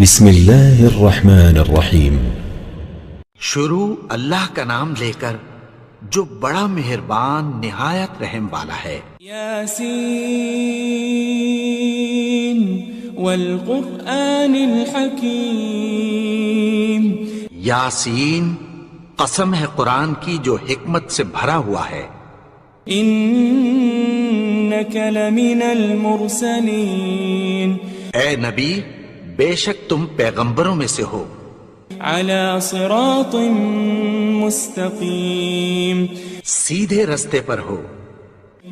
بسم اللہ الرحمن الرحیم۔ شروع اللہ کا نام لے کر جو بڑا مہربان نہایت رحم والا ہے۔ یاسین والقرآن الحکیم۔ یاسین، قسم ہے قرآن کی جو حکمت سے بھرا ہوا ہے۔ انک لمن المرسلین۔ اے نبی، بے شک تم پیغمبروں میں سے ہو۔ علی صراط مستقیم۔ سیدھے رستے پر ہو۔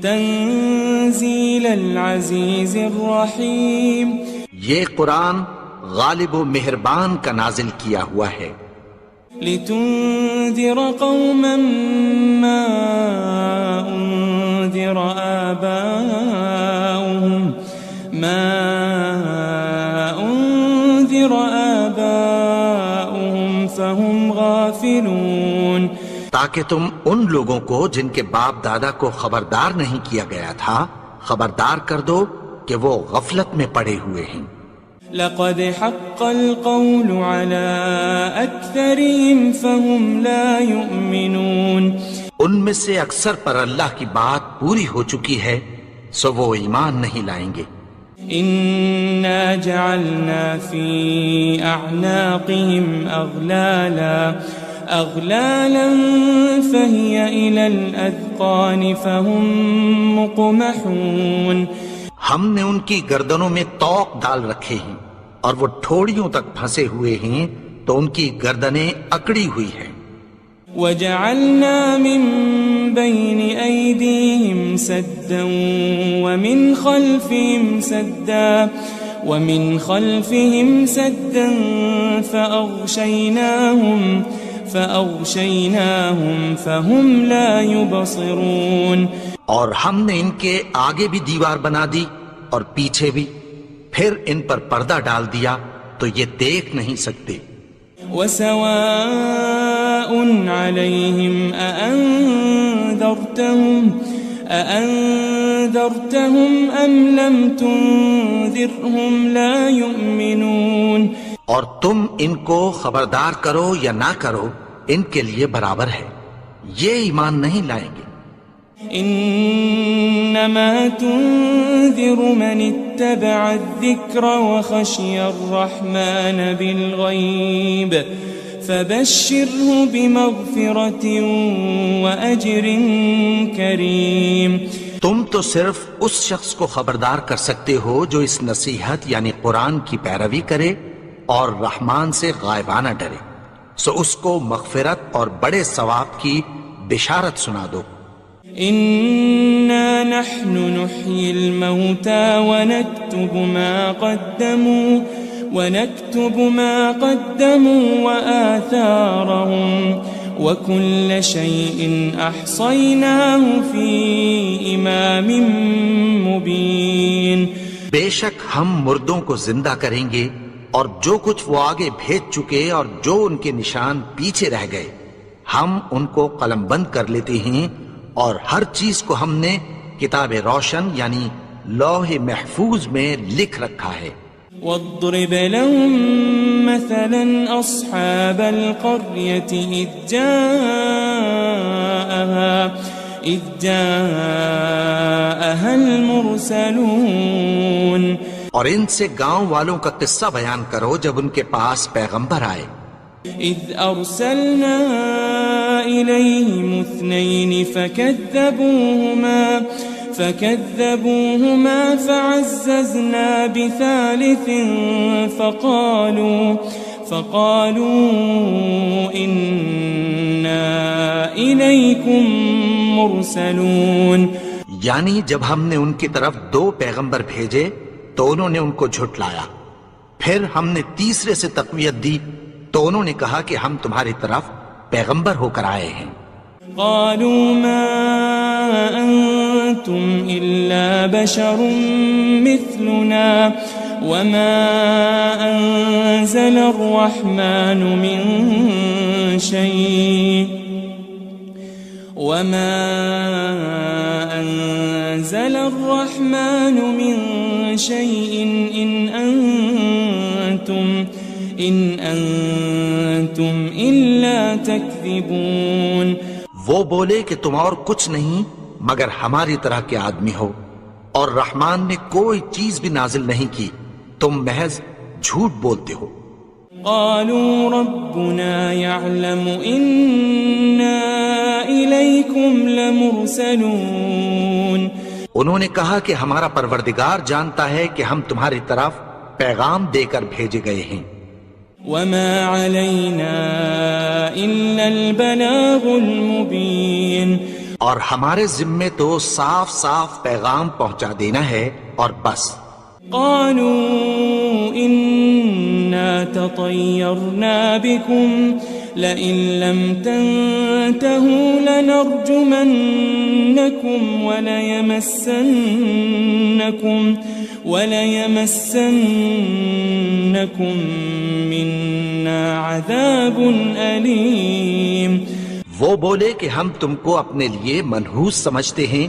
تنزیل العزیز الرحیم۔ یہ قرآن غالب و مہربان کا نازل کیا ہوا ہے۔ لتنذر قوما ما انذر آباؤهم فهم غافلون۔ تاکہ تم ان لوگوں کو جن کے باپ دادا کو خبردار نہیں کیا گیا تھا خبردار کر دو کہ وہ غفلت میں پڑے ہوئے ہیں۔ لقد حق القول على أكثرهم فهم لا يؤمنون۔ ان میں سے اکثر پر اللہ کی بات پوری ہو چکی ہے سو وہ ایمان نہیں لائیں گے۔ إنا جعلنا في أعناقهم أغلالا فهي إلى الأذقان فهم مقمحون۔ ہم نے ان کی گردنوں میں طوق ڈال رکھے ہیں اور وہ ٹھوڑیوں تک پھنسے ہوئے ہیں تو ان کی گردنیں اکڑی ہوئی ہیں۔ وجعلنا من بين أيديهم سدا ومن خلفهم سدا فأغشيناهم فهم لا يبصرون۔ اور ہم نے ان کے آگے بھی دیوار بنا دی اور پیچھے بھی، پھر ان پر پردہ ڈال دیا تو یہ دیکھ نہیں سکتے۔ وسواء عليهم أأنذرتهم أم لم تنذرهم لا يؤمنون۔ اور تم ان کو خبردار کرو یا نہ کرو ان کے لیے برابر ہے، یہ ایمان نہیں لائیں گے۔ انما تنذر من اتبع الذکر وخشی الرحمن بالغیب فبشره بمغفرة وأجر کریم۔ تم تو صرف اس شخص کو خبردار کر سکتے ہو جو اس نصیحت یعنی قرآن کی پیروی کرے اور رحمان سے غائبانہ ڈرے، سو اس کو مغفرت اور بڑے ثواب کی بشارت سنا دو۔ إنا نحن نحيي الموتى ونكتب ما قدموا وآثارهم وكل شيء أحصيناه في إمام مبين۔ بے شک ہم مردوں کو زندہ کریں گے اور جو کچھ وہ آگے بھیج چکے اور جو ان کے نشان پیچھے رہ گئے ہم ان کو قلم بند کر لیتے ہیں، اور ہر چیز کو ہم نے کتاب روشن یعنی لوح محفوظ میں لکھ رکھا ہے۔ واضرب لهم مثلا أصحاب القرية إذ جاءها المرسلون۔ اور ان سے گاؤں والوں کا قصہ بیان کرو جب ان کے پاس پیغمبر آئے۔ إذ أرسلنا إليهم 2 فكذبوهما فعززنا بثالث فقالوا إنا إليكم مرسلون۔ یعنی جب ہم نے ان کی طرف 2 پیغمبر بھیجے تو انہوں نے ان کو جھٹلایا، پھر ہم نے تیسرے سے تقویت دی تو انہوں نے کہا کہ ہم تمہاری طرف پیغمبر ہو کر آئے ہیں۔ قالوا ما أنتم إلا بشر مثلنا وما أنزل الرحمن من شيء إن أنتم أنتم إلا تكذبون. وہ بولے کہ تم اور کچھ نہیں مگر ہماری طرح کے آدمی ہو، اور رحمان نے کوئی چیز بھی نازل نہیں کی، تم محض جھوٹ بولتے ہو. قالوا ربنا يعلم إنا إليكم لمرسلون. انہوں نے کہا کہ ہمارا پروردگار جانتا ہے کہ ہم تمہاری طرف پیغام دے کر بھیجے گئے ہیں. وما علينا إلا البلاغ المبين. اور ہمارے ذمے تو صاف صاف پیغام پہنچا دینا ہے اور بس. قالوا إنا تطيرنا بكم لئن لم تنتهوا لنرجمنكم وليمسنكم منا عذاب أليم. وہ بولے کہ ہم تم کو اپنے لیے منحوس سمجھتے ہیں،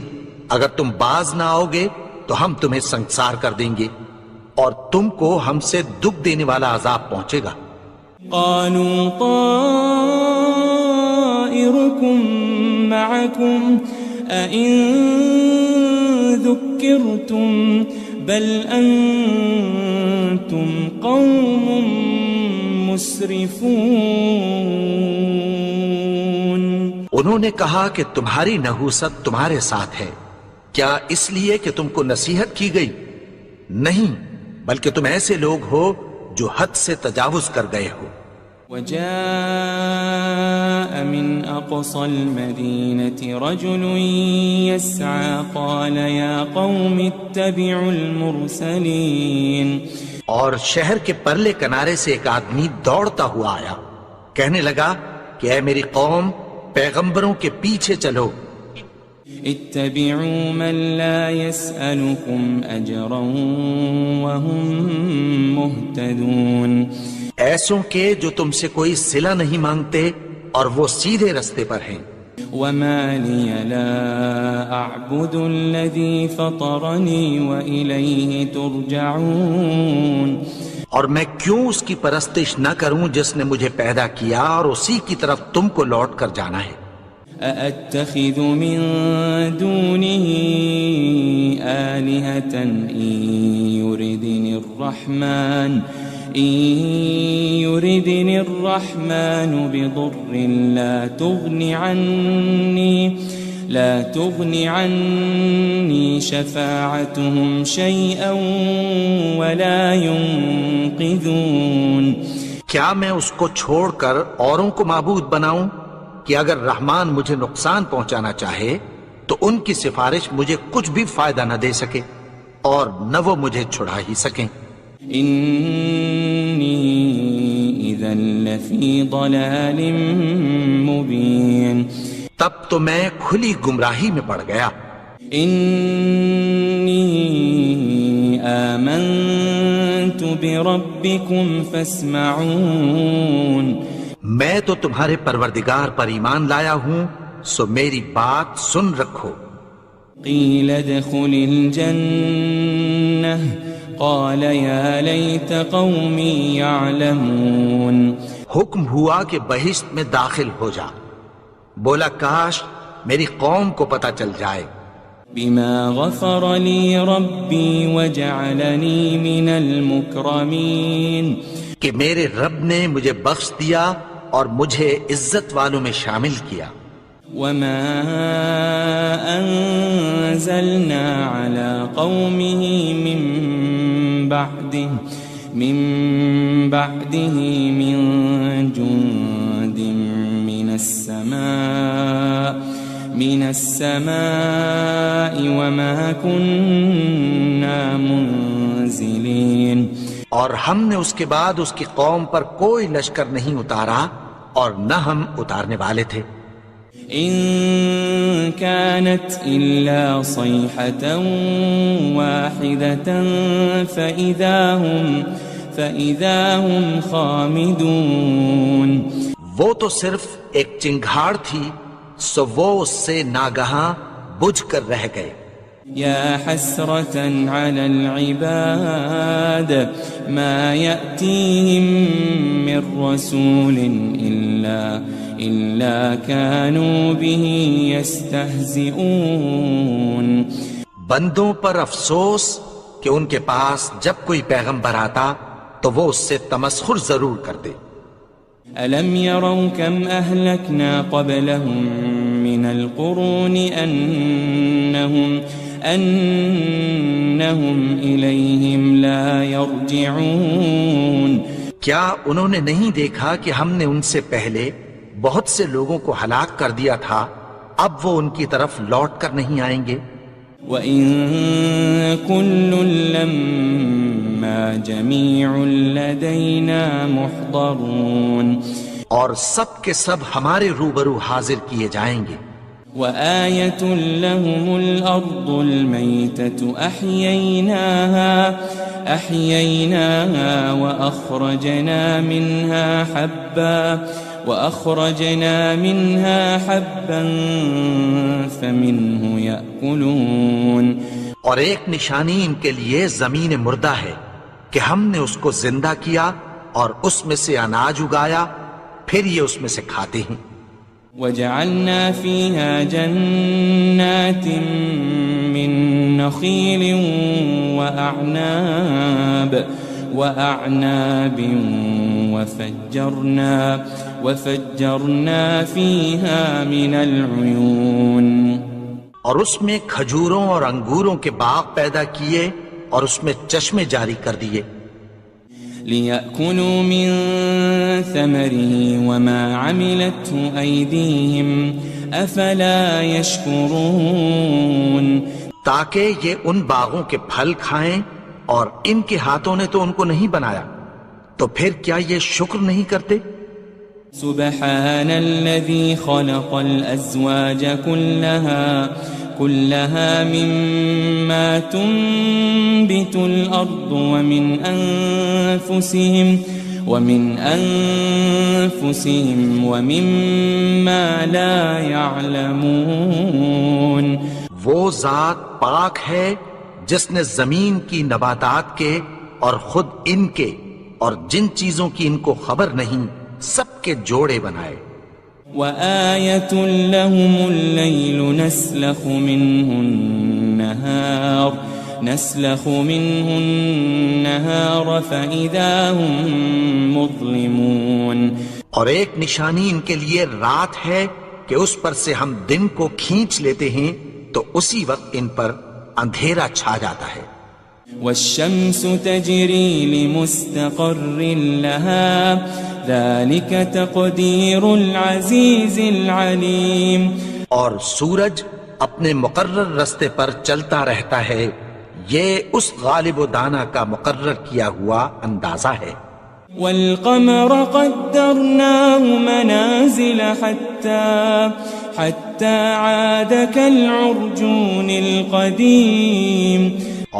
اگر تم باز نہ آؤ گے تو ہم تمہیں سنسار کر دیں گے اور تم کو ہم سے دکھ دینے والا عذاب پہنچے گا. قالوا طائركم معكم أئن ذكرتم بل أنتم قوم مسرفون. انہوں نے کہا کہ تمہاری نحوست تمہارے ساتھ ہے، کیا اس لیے کہ تم کو نصیحت کی گئی؟ نہیں، بلکہ تم ایسے لوگ ہو جو حد سے تجاوز کر گئے ہو. وجاء من أقصى المدينة رجل يسعى قال يا قوم اتبعوا المرسلين. اور شہر کے پرلے کنارے سے ایک آدمی دوڑتا ہوا آیا، کہنے لگا کہ اے میری قوم، پیغمبروں کے پیچھے چلو. اتبعوا من لا يسألكم أجرا وهم مهتدون. ایسوں کے جو تم سے کوئی صلہ نہیں مانگتے اور وہ سیدھے رستے پر ہیں. وما لي لا أعبد الذي فطرني وإليه ترجعون. اور میں کیوں اس کی پرستش نہ کروں جس نے مجھے پیدا کیا اور اسی کی طرف تم کو لوٹ کر جانا ہے. أأتخذ من دونه آلهة إن يردني الرحمن بضر لا تغن عني شفاعتهم شيئا ولا ينقذون. کیا میں اس کو چھوڑ کر اوروں کو معبود بناؤں کہ اگر رحمان مجھے نقصان پہنچانا چاہے تو ان کی سفارش مجھے کچھ بھی فائدہ نہ دے سکے اور نہ وہ مجھے چھڑا ہی سکیں. إني إذا لفي ضلال مبين. تب تو میں کھلی گمراہی میں پڑ گیا. إني آمنت بربكم فاسمعون. میں تو تمہارے پروردگار پر ایمان لایا ہوں، سو میری بات سن رکھو. قيل ادخل الجنة قال يا ليت قومي يعلمون. حکم ہوا کہ بہشت میں داخل ہو جا. بولا کاش میری قوم کو پتہ چل جائے. بما غفر لي ربي وجعلني من المكرمين. کہ میرے رب نے مجھے بخش دیا اور مجھے عزت والوں میں شامل کیا. وما أنزلنا على قومه من بعده من جند من السماء وما كنا منزلين. اور ہم نے اس کے بعد اس کی قوم پر کوئی لشکر نہیں اتارا اور نہ ہم اتارنے والے تھے. إن كانت إلا صيحة واحدة فإذا هم خامدون. وہ تو صرف ایک چنگھاڑ تھی، سو وہ اس سے ناگہاں بجھ کر رہ گئے. يا حسرة على العباد ما يأتيهم من رسول إلا كانوا به يستهزئون. بندوں پر افسوس کہ ان کے پاس جب کوئی پیغمبر آتا تو وہ اس سے تمسخر ضرور کرتے. ألم يروا كم أهلكنا قبلهم من القرون أنهم إليهم لا يرجعون. کیا انہوں نے نہیں دیکھا کہ ہم نے ان سے پہلے بہت سے لوگوں کو ہلاک کر دیا تھا، اب وہ ان کی طرف لوٹ کر نہیں آئیں گے. وَإِن كُلٌّ لَمَّا جَمِيعٌ لَدَيْنَا مُحْضَرُونَ. اور سب کے سب ہمارے روبرو حاضر کیے جائیں گے. وَآيَةٌ لَهُمُ الْأَرْضُ الْمَيْتَةُ أَحْيَيْنَاهَا وَأَخْرَجْنَا مِنْهَا حَبًّا فَمِنْهُ يَأْكُلُونَ. اور ایک نشانی ان کے لیے زمین مردہ ہے کہ ہم نے اس کو زندہ کیا اور اس میں سے اناج اگایا، پھر یہ اس میں سے کھاتے ہیں. وَجَعَلْنَا فِيهَا جَنَّاتٍ مِّن نَخِيلٍ وَأَعْنَابٍ وَفَجَّرْنَا فِيهَا مِنَ الْعُيُونِ. اور اس میں کھجوروں اور انگوروں کے باغ پیدا کیے اور اس میں چشمے جاری کر دیے. لِيَأْكُلُوا مِن ثَمَرِهِ وَمَا عَمِلَتْهُ أَيْدِيهِمْ أَفَلَا يَشْكُرُونَ. تاکہ یہ ان باغوں کے پھل کھائیں اور ان کے ہاتھوں نے تو ان کو نہیں بنایا، تو پھر کیا یہ شکر نہیں کرتے؟ سبحان الذي خلق الأزواج كلها مما تنبت الأرض ومن أنفسهم ومما لا يعلمون. وہ ذات پاک ہے جس نے زمین کی نباتات کے اور خود ان کے اور جن چیزوں کی ان کو خبر نہیں سب کے جوڑے بنائے. وَآيَةٌ لَهُمُ اللَّيْلُ نَسْلَخُ مِنْهُ النَّهَارَ فَإِذَا هُمْ مُظْلِمُونَ. اور ایک نشانی ان کے لیے رات ہے کہ اس پر سے ہم دن کو کھینچ لیتے ہیں تو اسی وقت ان پر اندھیرا چھا جاتا ہے. وَالشَّمْسُ تَجْرِي لِمُسْتَقَرٍّ لَهَا ذَلِكَ تَقْدِيرُ الْعَزِيزِ الْعَلِيمِ. اور سورج اپنے مقرر رستے پر چلتا رہتا ہے، یہ اس غالب و دانا کا مقرر کیا ہوا اندازہ ہے. وَالْقَمَرَ قَدَّرْنَاهُ مَنَازِلَ حَتَّى عَادَ كَالْعُرْجُونِ الْقَدِيمِ.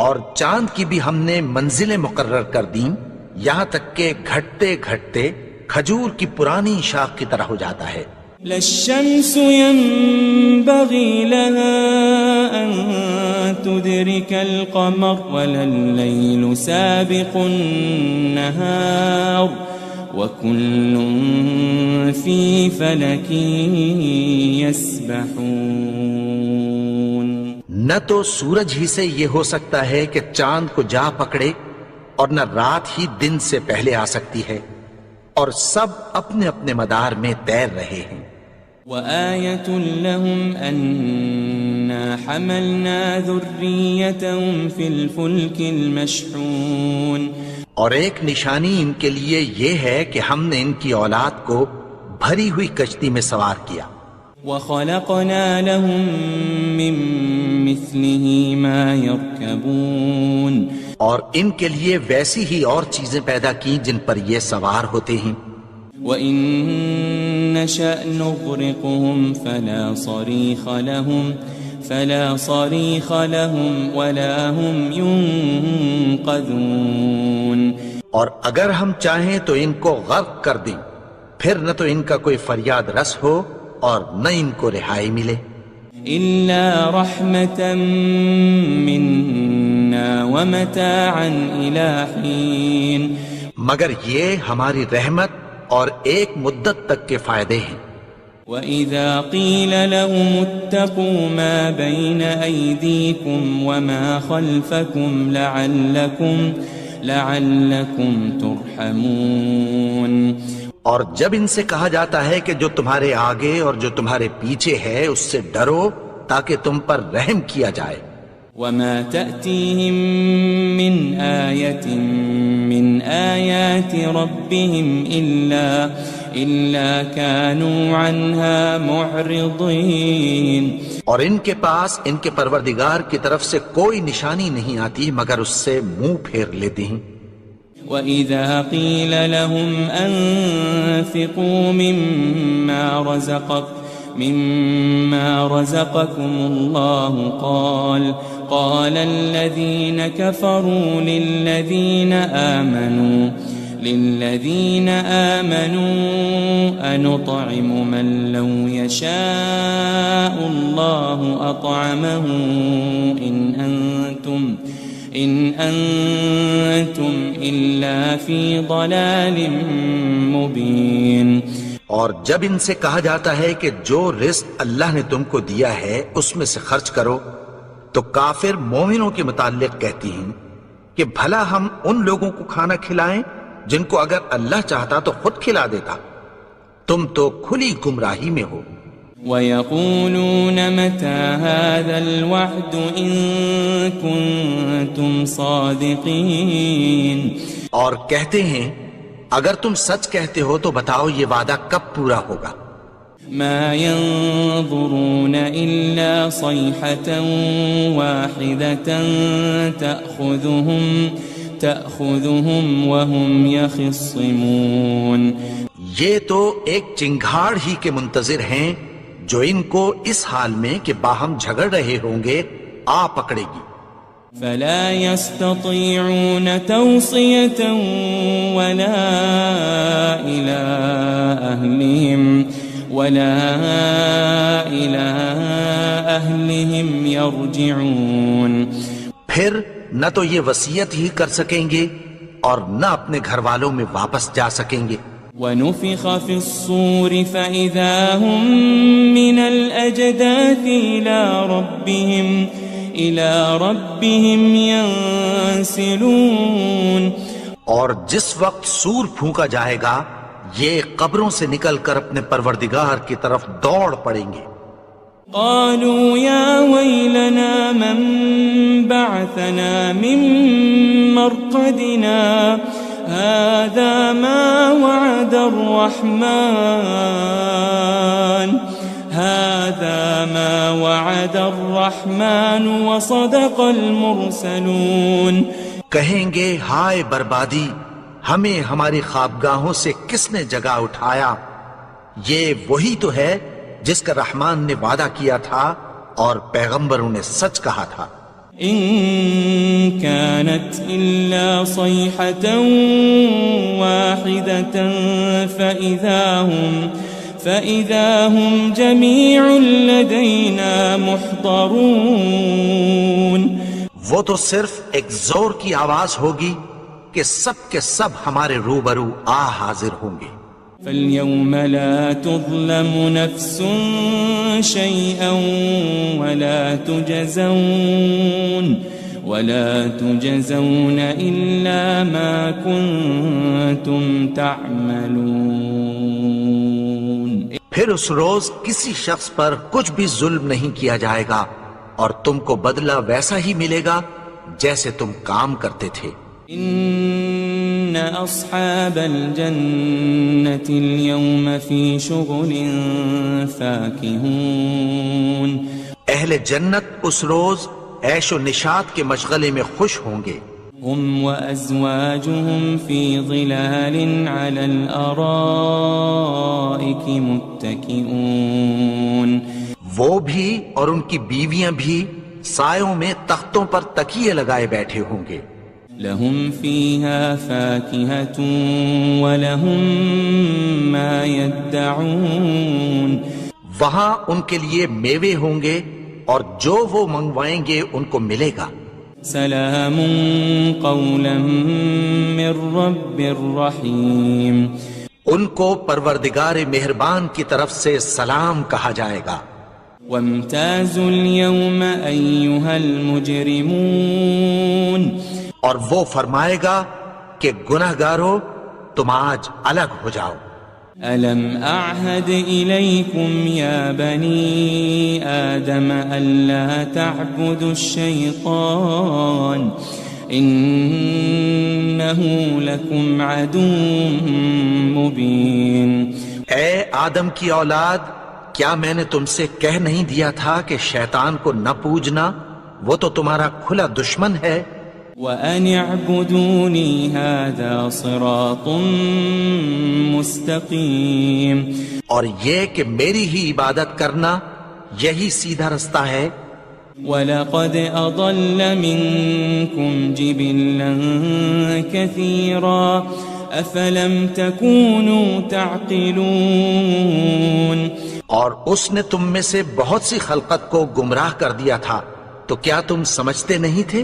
اور چاند کی بھی ہم نے منزلیں مقرر کر دیں، یہاں تک کہ گھٹتے گھٹتے کھجور کی پرانی شاخ کی طرح ہو جاتا ہے. لَلشَّمْسُ يَنبَغِي لَهَا أَن تُدْرِكَ الْقَمَرَ وَلَلَّيْلُ سَابِقُ النَّهَارِ وَكُلٌّ فِي فَلَكٍ يَسْبَحُونَ. نہ تو سورج ہی سے یہ ہو سکتا ہے کہ چاند کو جا پکڑے، اور نہ رات ہی دن سے پہلے آ سکتی ہے، اور سب اپنے اپنے مدار میں تیر رہے ہیں. وَآيَةٌ لَهُمْ أَنَّا حَمَلْنَا ذُرِّيَّتَهُمْ فِي الْفُلْكِ الْمَشْحُونِ. اور ایک نشانی ان کے لیے یہ ہے کہ ہم نے ان کی اولاد کو بھری ہوئی کشتی میں سوار کیا. وَخَلَقْنَا لَهُم مِّن مِّثْلِهِ مَا يَرْكَبُونَ. اور ان کے لیے ویسی ہی اور چیزیں پیدا کی جن پر یہ سوار ہوتے ہیں. وَإِن نَّشَأْ نُغْرِقْهُمْ فَلَا صَرِيخَ لَهُمْ وَلَا هُمْ يُنقَذُونَ. اور اگر ہم چاہیں تو ان کو غرق کر دیں، پھر نہ تو ان کا کوئی فریاد رس ہو اور نہ ان کو رہائی ملے. إلا رحمة منا ومتاعا إلى حين مگر یہ ہماری رحمت اور ایک مدت تک کے فائدے ہیں. وَإِذَا قِيلَ لَهُمُ اتَّقُوا مَا بَيْنَ أَيْدِيكُمْ وَمَا خَلْفَكُمْ لَعَلَّكُمْ تُرْحَمُونَ. اور جب ان سے کہا جاتا ہے کہ جو تمہارے آگے اور جو تمہارے پیچھے ہے اس سے ڈرو تاکہ تم پر رحم کیا جائے. وَمَا تَأْتِيهِم مِّنْ آيَةٍ مِّنْ آيَاتِ رَبِّهِمْ إِلَّا كَانُوا عَنْهَا مُعْرِضِينَ. اور ان کے پاس ان کے پروردگار کی طرف سے کوئی نشانی نہیں آتی مگر اس سے منہ پھیر لیتے ہیں. وَإِذَا قِيلَ لَهُمْ أَنفِقُوا مِمَّا رَزَقَكُمُ اللَّهُ قَالَ الَّذِينَ كَفَرُوا لِلَّذِينَ آمَنُوا أَنُطْعِمُ مَن لَّوْ يَشَاءُ اللَّهُ أَطْعَمَهُ إِنْ أَنْتُمْ إِلَّا فِي ضَلَالٍ مُبِينٍ. اور جب ان سے کہا جاتا ہے کہ جو رزق اللہ نے تم کو دیا ہے اس میں سے خرچ کرو تو کافر مومنوں کے متعلق کہتی ہیں کہ بھلا ہم ان لوگوں کو کھانا کھلائیں جن کو اگر اللہ چاہتا تو خود کھلا دیتا. تم تو کھلی گمراہی میں ہو. وَيَقُولُونَ مَتَى هَذَا الْوَعْدُ إِن كُنتُمْ صَادِقِينَ. اور کہتے ہیں اگر تم سچ کہتے ہو تو بتاؤ یہ وعدہ کب پورا ہوگا. مَا يَنظُرُونَ إِلَّا صَيْحَةً وَاحِدَةً تَأْخُذُهُمْ وَهُمْ يَخِصِّمُونَ. یہ تو ایک چنگھاڑ ہی کے منتظر ہیں جو ان کو اس حال میں کہ باہم جھگڑ رہے ہوں گے آ پکڑے گی. فلا يستطيعون توصية ولا إلى أهلهم يرجعون. پھر نہ تو یہ وصیت ہی کر سکیں گے اور نہ اپنے گھر والوں میں واپس جا سکیں گے. وَنُفِخَ فِي الصُّورِ فَإِذَا هُم مِّنَ الْأَجْدَاثِ إِلَى رَبِّهِمْ يَنسِلُونَ. اور جس وقت سور پھونکا جائے گا یہ قبروں سے نکل کر اپنے پروردگار کی طرف دوڑ پڑیں گے. قالوا يا ويلنا من بعثنا من مرقدنا هذا ما وعد الرحمن وصدق المرسلون. کہیں گے ہائے بربادی ہمیں ہماری خوابگاہوں سے کس نے جگا اٹھایا. یہ وہی تو ہے جس کا رحمان نے وعدہ کیا تھا اور پیغمبروں نے سچ کہا تھا. ان كانت الا صيحة واحدة فإذا هم جميع لدينا محضرون. وہ تو صرف ایک زور کی آواز ہوگی کہ سب کے سب ہمارے روبرو حاضر ہوں گے. فاليوم لا تظلم نفس شيئا ولا تجزون إلا ما كنتم تعملون. پھر اس روز کسی شخص پر کچھ بھی ظلم نہیں کیا جائے گا اور تم کو بدلہ ویسا ہی ملے گا جیسے تم کام کرتے تھے. ان اصحاب الجنة اليوم في شغل فاكهون. اہل جنت اس روز عیش و نشاط کے مشغلے میں خوش ہوں گے. هم وازواجهم في ظلال على الارائك متكئون. وہ بھی اور ان کی بیویاں بھی سایوں میں تختوں پر تکیے لگائے بیٹھے ہوں گے. لهم فيها فاكهة ولهم ما يدعون. وہاں ان کے لیے میوے ہوں گے اور جو وہ منگوائیں گے ان کو ملے گا۔ سلام قولا من رب الرحیم، ان کو پروردگار مہربان کی طرف سے سلام کہا جائے گا۔ وامتازوا اليوم ایھا المجرمون، اور وہ فرمائے گا کہ گنہگارو تم آج الگ ہو جاؤ۔ ألم أعهد إليكم يا بني آدم ألا تعبدوا الشيطان إنه لكم عدو مبين۔ اے آدم کی اولاد، کیا میں نے تم سے کہہ نہیں دیا تھا کہ شیطان کو نہ پوجنا، وہ تو تمہارا کھلا دشمن ہے۔ وَأَنِ اعْبُدُونِي هَذَا صِرَاطٌ مُسْتَقِيمٌ، اور یہ کہ میری ہی عبادت کرنا یہی سیدھا رستہ ہے۔ وَلَقَدْ أَضَلَّ مِنكُمْ جِبِلًّا كَثِيرًا أَفَلَمْ تَكُونُوا تَعْقِلُونَ، اور اس نے تم میں سے بہت سی خلقت کو گمراہ کر دیا تھا، تو کیا تم سمجھتے نہیں تھے؟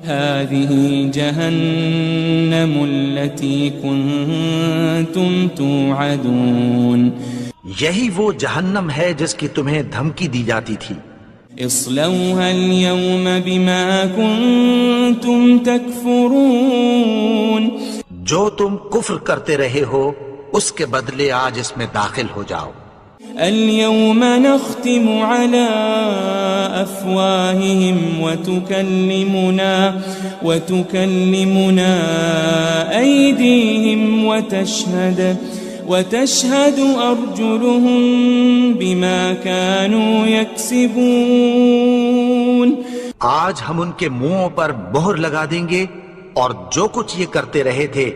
هذه جهنم التي كنتم توعدون، یہی وہ جہنم ہے جس کی تمہیں دھمکی دی جاتی تھی۔ اصلوها اليوم بما كنتم تكفرون، جو تم کفر کرتے رہے ہو اس کے بدلے آج اس میں داخل ہو جاؤ۔ اليوم نختم على أفواههم وتكلمنا أيديهم وتشهد أرجلهم بما كانوا يكسبون، آج ہم ان کے منہوں پر مہر لگا دیں گے اور جو کچھ یہ کرتے رہے تھے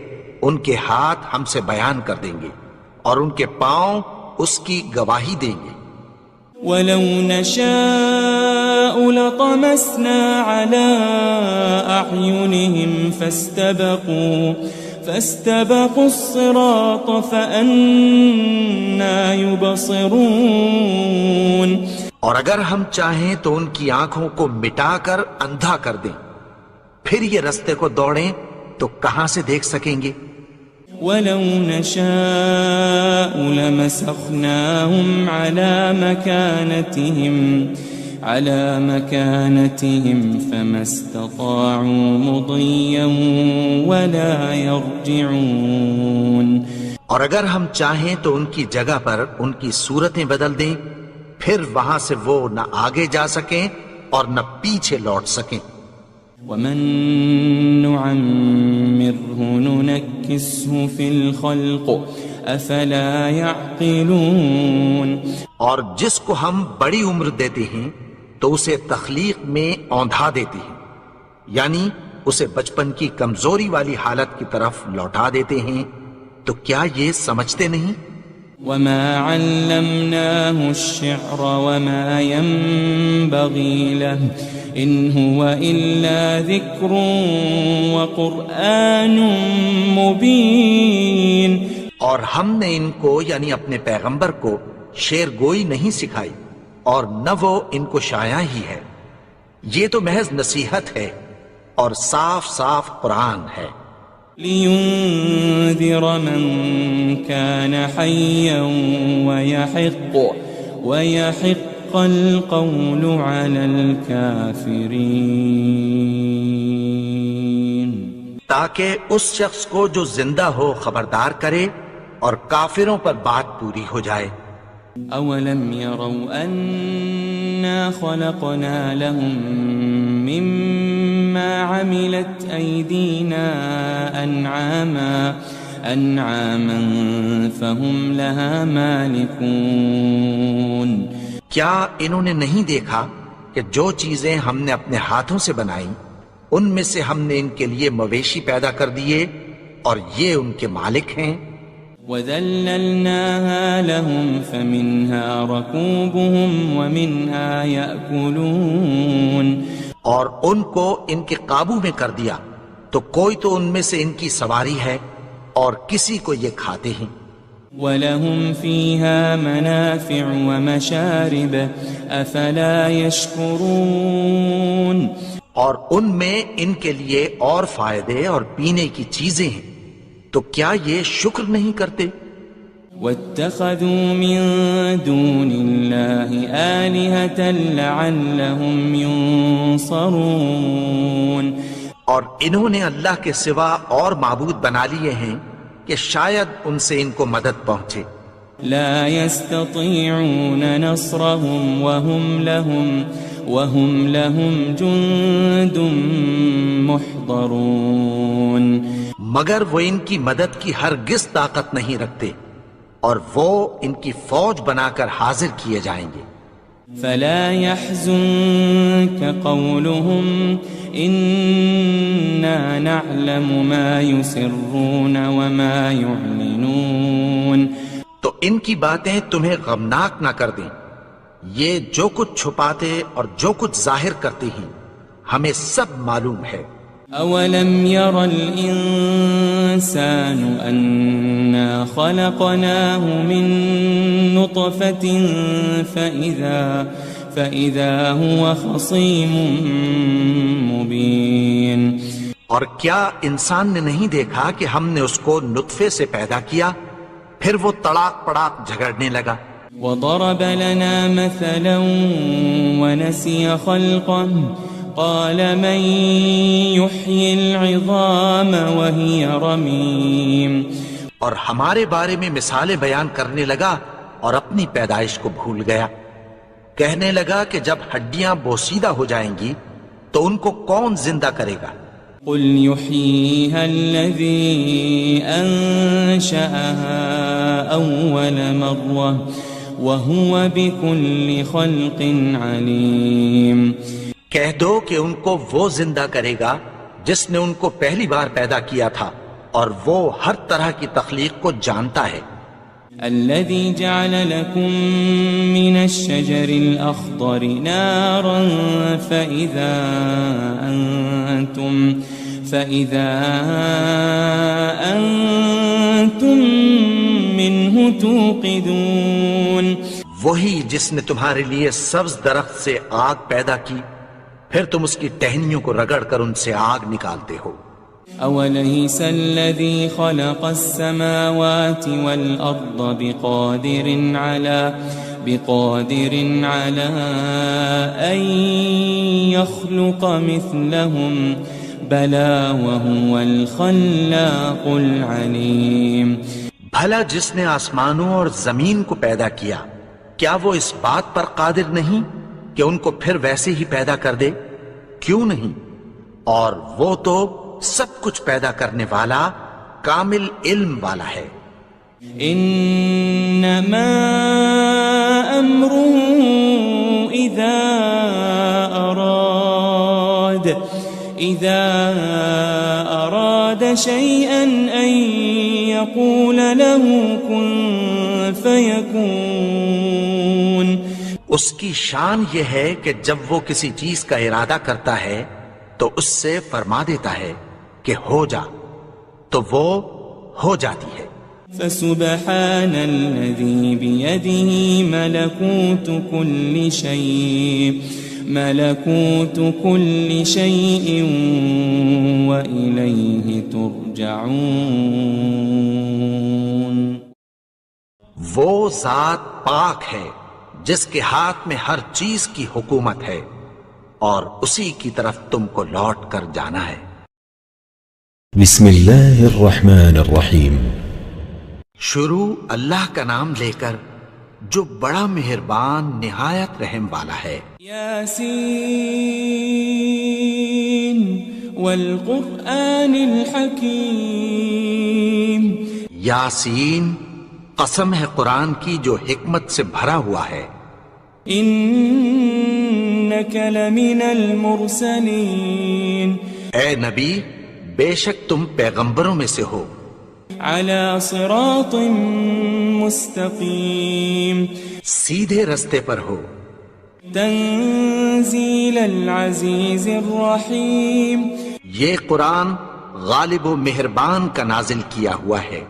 ان کے ہاتھ ہم سے بیان کر دیں گے اور ان کے پاؤں اس کی گواہی دیں گے۔ وَلَوْ نَشَاءُ لَطَمَسْنَا عَلَىٰ أَعْيُنِهِمْ فَاسْتَبَقُوا الصِّرَاطَ فَأَنَّىٰ يُبْصِرُونَ، اور اگر ہم چاہیں تو ان کی آنکھوں کو مٹا کر اندھا کر دیں، پھر یہ رستے کو دوڑیں تو کہاں سے دیکھ سکیں گے؟ وَلَوْ نَشَاءُ لَمَسَخْنَاهُمْ عَلَى مَكَانَتِهِمْ فَمَا اسْتَطَاعُوا مُضِيًّا وَلَا يَرْجِعُونَ، اور اگر ہم چاہیں تو ان کی جگہ پر ان کی صورتیں بدل دیں، پھر وہاں سے وہ نہ آگے جا سکیں اور نہ پیچھے لوٹ سکیں۔ وَمَن نُعَمِّرْهُ نُنَكِّسْهُ فِي الْخَلْقِ أَفَلَا يَعْقِلُونَ، اور جس کو ہم بڑی عمر دیتے ہیں تو اسے تخلیق میں اوندھا دیتے ہیں، یعنی اسے بچپن کی کمزوری والی حالت کی طرف لوٹا دیتے ہیں، تو کیا یہ سمجھتے نہیں؟ وَمَا عَلَّمْنَاهُ الشِّعْرَ وَمَا يَنبَغِي لَهُ إِنْ هُوَ إِلَّا ذِكْرٌ وَقُرْآنٌ مُبِينٌ، اور ہم نے ان کو یعنی اپنے پیغمبر کو شعر گوئی نہیں سکھائی اور نہ وہ ان کو شایع ہی ہے، یہ تو محض نصیحت ہے اور صاف صاف قرآن ہے۔ لِيُنذِرَ مَن كَانَ حَيًّا وَيَحِقَّ الْقَوْلُ عَلَى الْكَافِرِينَ، تاکہ اس شخص کو جو زندہ ہو خبردار کرے اور کافروں پر بات پوری ہو جائے۔ أَوَلَمْ يَرَوْا أَنَّا خَلَقْنَا لَهُم مِّمَّا عَمِلَتْ أَيْدِينَا أَنْعَامًا فَهُمْ لَهَا مَالِكُونَ، کیا انہوں نے نہیں دیکھا کہ جو چیزیں ہم نے اپنے ہاتھوں سے بنائیں ان میں سے ہم نے ان کے لیے مویشی پیدا کر دیے اور یہ ان کے مالک ہیں۔ وَذَلَّلْنَاهَا لَهُمْ فَمِنْهَا رَكُوبُهُمْ وَمِنْهَا يَأْكُلُونَ، اور ان کو ان کے قابو میں کر دیا تو کوئی تو ان میں سے ان کی سواری ہے اور کسی کو یہ کھاتے ہیں۔ وَلَهُمْ فِيهَا مَنَافِعُ وَمَشَارِبُ أَفَلَا يَشْكُرُونَ اور ان میں ان کے لیے اور فائدے اور پینے کی چیزیں ہیں، تو کیا یہ شکر نہیں کرتے؟ وَاتَّخَذُوا مِن دُونِ اللَّهِ آلِهَةً لَعَلَّهُمْ يُنصَرُونَ اور انہوں نے اللہ کے سوا اور معبود بنا لیے ہیں کہ شاید ان سے ان کو مدد پہنچے۔ لا يستطيعون نصرهم وهم لهم جند محضرون مگر وہ ان کی مدد کی ہرگز طاقت نہیں رکھتے، اور وہ ان کی فوج بنا کر حاضر کیے جائیں گے۔ فلا يحزنك قولهم إنا نعلم ما يسرون وما يعلنون تو ان کی باتیں تمہیں غمناک نہ کر دیں، یہ جو کچھ چھپاتے اور جو کچھ ظاہر کرتے ہیں ہمیں سب معلوم ہے۔ أولم ير الإنسان أنا خلقناه من نطفة فإذا هو خصيم مبين اور کیا انسان نے نہیں دیکھا کہ ہم نے اس کو نطفے سے پیدا کیا، پھر وہ تڑاک پڑاک جھگڑنے لگا۔ وضرب لنا مثلا ونسي خلقه قال من يحيي العظام وهي رميم اور ہمارے بارے میں مثالیں بیان کرنے لگا اور اپنی پیدائش کو بھول گیا، کہنے لگا کہ جب ہڈیاں بوسیدہ ہو جائیں گی تو ان کو کون زندہ کرے گا؟ قل يحييها الذي أنشأها أول مرة وهو بكل خلق عليم کہہ دو کہ ان کو وہ زندہ کرے گا جس نے ان کو پہلی بار پیدا کیا تھا، اور وہ ہر طرح کی تخلیق کو جانتا ہے۔ الذي جعل لكم من الشجر الأخضر نارا فإذا أنتم منه توقدون وہی جس نے تمہارے لیے سبز درخت سے آگ پیدا کی، پھر تم اس کی ٹہنیوں کو رگڑ کر ان سے آگ نکالتے ہو۔ أوليس الذي خلق السماوات والأرض بقادر على أن يخلق مثلهم بلى وهو الخلاق العليم بھلا جس نے آسمانوں اور زمین کو پیدا کیا، کیا وہ اس بات پر قادر نہیں کہ ان کو پھر ویسے ہی پیدا کر دے؟ کیوں نہیں؟ اور وہ تو سب کچھ پیدا کرنے والا، کامل علم والا ہے۔ انما امره اذا اراد شيئا ان يقول له كن فيكون اس کی شان یہ ہے کہ جب وہ کسی چیز کا ارادہ کرتا ہے تو اس سے فرما دیتا ہے کہ ہو جا، تو وہ ہو جاتی ہے۔ فسبحان الذي بيده ملكوت كل شيء وإليه ترجعون وہ ذات پاک ہے جس کے ہاتھ میں ہر چیز کی حکومت ہے، اور اسی کی طرف تم کو لوٹ کر جانا ہے۔ بسم اللہ الرحمن الرحیم۔ شروع اللہ کا نام لے کر جو بڑا مہربان نہایت رحم والا ہے۔ یاسین والقرآن الحکیم۔ یاسین، قسم ہے قرآن کی جو حکمت سے بھرا ہوا ہے۔ انک لمن المرسلین۔ اے نبی، بے شک تم پیغمبروں میں سے ہو۔ علی صراط مستقیم۔ سیدھے رستے پر ہو۔ تنزیل العزیز الرحیم۔ یہ قرآن غالب و مہربان کا نازل کیا ہوا ہے۔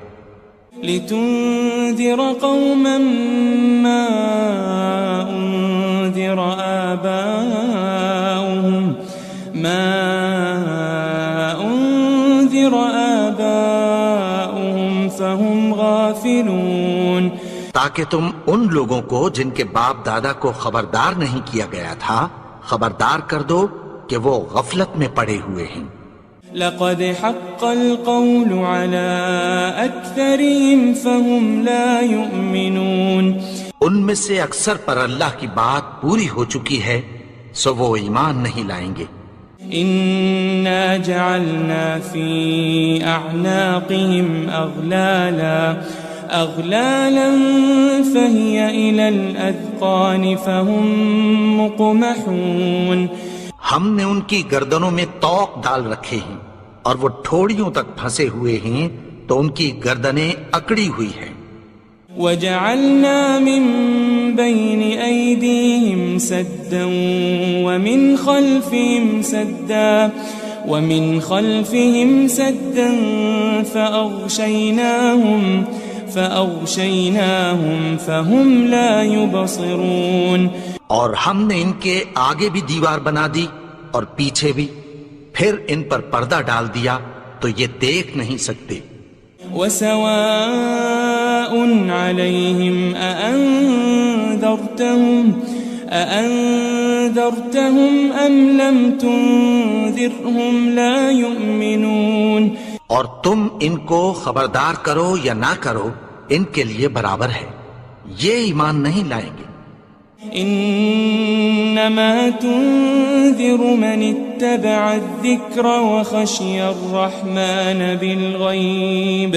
لتنذر قوما ما أنذر آباؤهم فهم غافلون، تاکہ تم ان لوگوں کو جن کے باپ دادا کو خبردار نہیں کیا گیا تھا خبردار کر دو کہ وہ غفلت میں پڑے ہوئے ہیں۔ لقد حق القول على أكثرهم فهم لا يؤمنون، ان میں سے اکثر پر اللہ کی بات پوری ہو چکی ہے سو وہ ایمان نہیں لائیں گے۔ إنا جعلنا في أعناقهم أغلالا فهي إلى الأذقان فهم مقمحون، ہم نے ان کی گردنوں میں طوق ڈال رکھے ہیں اور وہ ٹھوڑیوں تک پھنسے ہوئے ہیں تو ان کی گردنیں اکڑی ہوئی ہیں۔ وجعلنا من بين أيديهم سدا ومن خلفهم سدا فأغشيناهم فهم لا يبصرون، اور ہم نے ان کے آگے بھی دیوار بنا دی اور پیچھے بھی، پھر ان پر پردہ ڈال دیا تو یہ دیکھ نہیں سکتے۔ وسواء عليهم أأنذرتهم أم لم تنذرهم لا يؤمنون، اور تم ان کو خبردار کرو یا نہ کرو ان کے لیے برابر ہے، یہ ایمان نہیں لائیں گے۔ انما تنذر من اتبع الذکر وخشی الرحمن بالغیب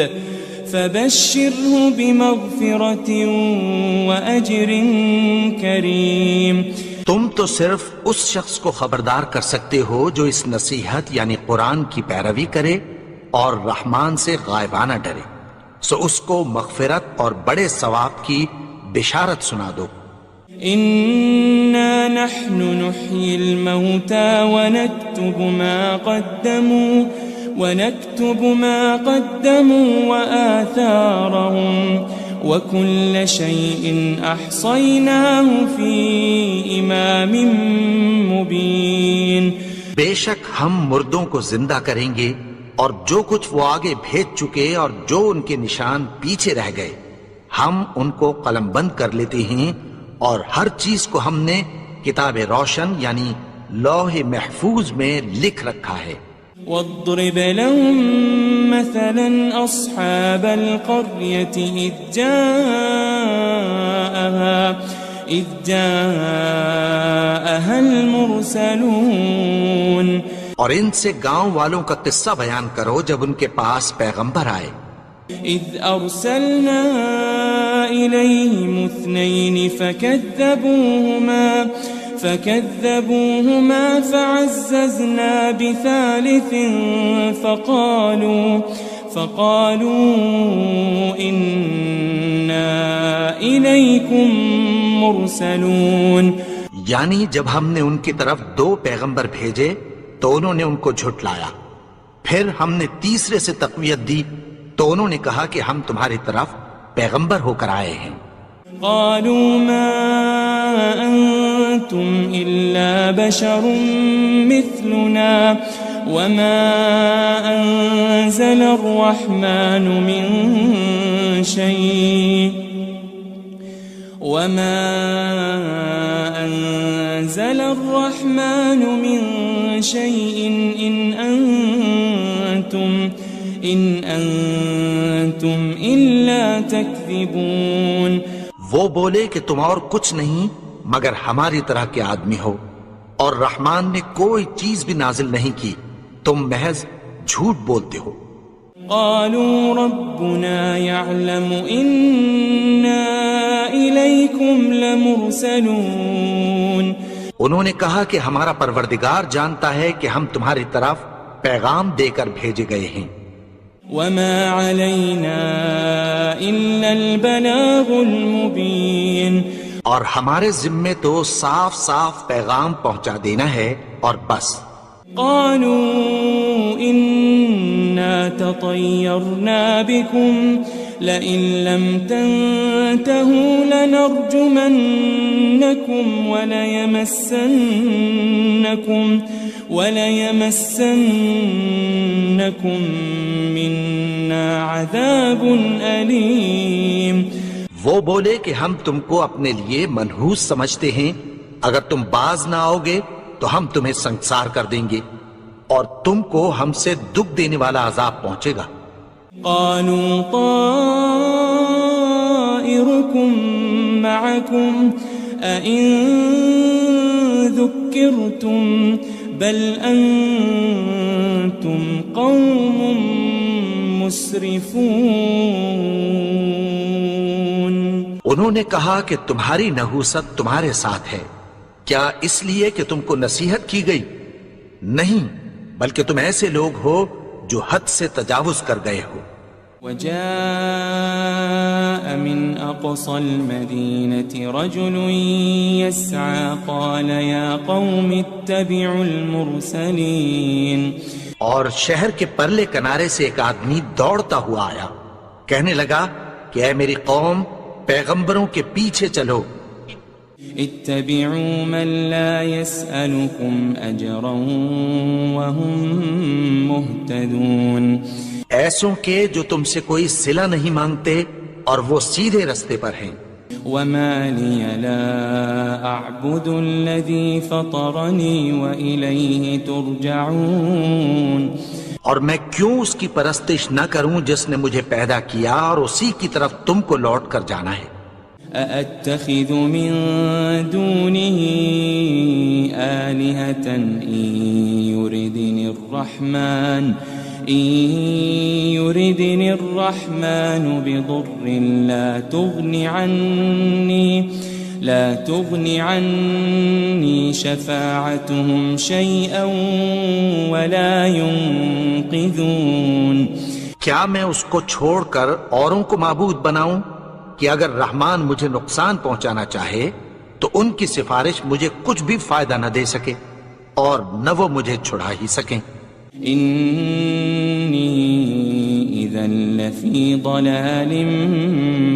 فبشره بمغفرة واجر کریم، تم تو صرف اس شخص کو خبردار کر سکتے ہو جو اس نصیحت یعنی قرآن کی پیروی کرے اور رحمان سے غائبانہ ڈرے، سو اس کو مغفرت اور بڑے ثواب کی بشارت سنا دو۔ إنا نحن نحيي الموتى ونكتب ما قدموا وآثارهم وكل شيء أحصيناه في إمام مبين، بے شک ہم مردوں کو زندہ کریں گے اور جو کچھ وہ آگے بھیج چکے اور جو ان کے نشان پیچھے رہ گئے ہم ان کو قلم بند کر لیتے ہیں، اور ہر چیز کو ہم نے کتاب روشن یعنی لوح محفوظ میں لکھ رکھا ہے۔ واضرب لهم مثلا أصحاب القرية إذ جاءها المرسلون، اور ان سے گاؤں والوں کا قصہ بیان کرو جب ان کے پاس پیغمبر آئے۔ إذ أرسلنا إليهم 2 فكذبوهما فعززنا بثالث فقالوا إنا إليكم مرسلون، یعنی جب ہم نے ان کی طرف 2 پیغمبر بھیجے تو انہوں نے ان کو جھٹلایا، پھر ہم نے تیسرے سے تقویت دی تو انہوں نے کہا کہ ہم تمہاری طرف پیغمبر ہو کر آئے ہیں۔ قالوا ما أنتم إلا بشر مثلنا وما أنزل الرحمن من شيء إن أنتم إلا تكذبون، وہ بولے کہ تم اور کچھ نہیں مگر ہماری طرح کے آدمی ہو، اور رحمان نے کوئی چیز بھی نازل نہیں کی، تم محض جھوٹ بولتے ہو۔ قالوا ربنا يعلم إنا إليكم لمرسلون، انہوں نے کہا کہ ہمارا پروردگار جانتا ہے کہ ہم تمہاری طرف پیغام دے کر بھیجے گئے ہیں۔ وما علينا إلا البلاغ المبين، اور ہمارے ذمے تو صاف صاف پیغام پہنچا دینا ہے اور بس۔ قالوا إنا تطيرنا بكم لئن لم تنتهوا لنرجمنكم وليمسنكم منا عذاب أليم. وہ بولے کہ ہم تم کو اپنے لیے منحوس سمجھتے ہیں، اگر تم باز نہ آؤ گے تو ہم تمہیں سنسار کر دیں گے اور تم کو ہم سے دکھ دینے والا عذاب پہنچے گا. قالوا طائركم معكم أئن ذكرتم بل أنتم قوم مسرفون. انہوں نے کہا کہ تمہاری نحوست تمہارے ساتھ ہے، کیا اس لیے کہ تم کو نصیحت کی گئی؟ نہیں، بلکہ تم ایسے لوگ ہو جو حد سے تجاوز کر گئے ہو. وجاء من أقصى المدينة رجل يسعى قال يا قوم اتبعوا المرسلين. اور شہر کے پرلے کنارے سے ایک آدمی دوڑتا ہوا آیا، کہنے لگا کہ اے میری قوم، پیغمبروں کے پیچھے چلو. اتبعوا من لا يسألكم أجرا وهم مهتدون. ایسوں کے جو تم سے کوئی صلہ نہیں مانگتے اور وہ سیدھے رستے پر ہیں. وما لي لا أعبد الذي فطرني وإليه ترجعون. اور میں کیوں اس کی پرستش نہ کروں جس نے مجھے پیدا کیا اور اسی کی طرف تم کو لوٹ کر جانا ہے. أأتخذ من دونه آلهة إن يردني الرحمن بضر لا تغن عني شفاعتهم شيئا ولا ينقذون. کیا میں اس کو چھوڑ کر اوروں کو معبود بناؤں کہ اگر رحمان مجھے نقصان پہنچانا چاہے تو ان کی سفارش مجھے کچھ بھی فائدہ نہ دے سکے اور نہ وہ مجھے چھڑا ہی سکیں. إني إذا لفي ضلال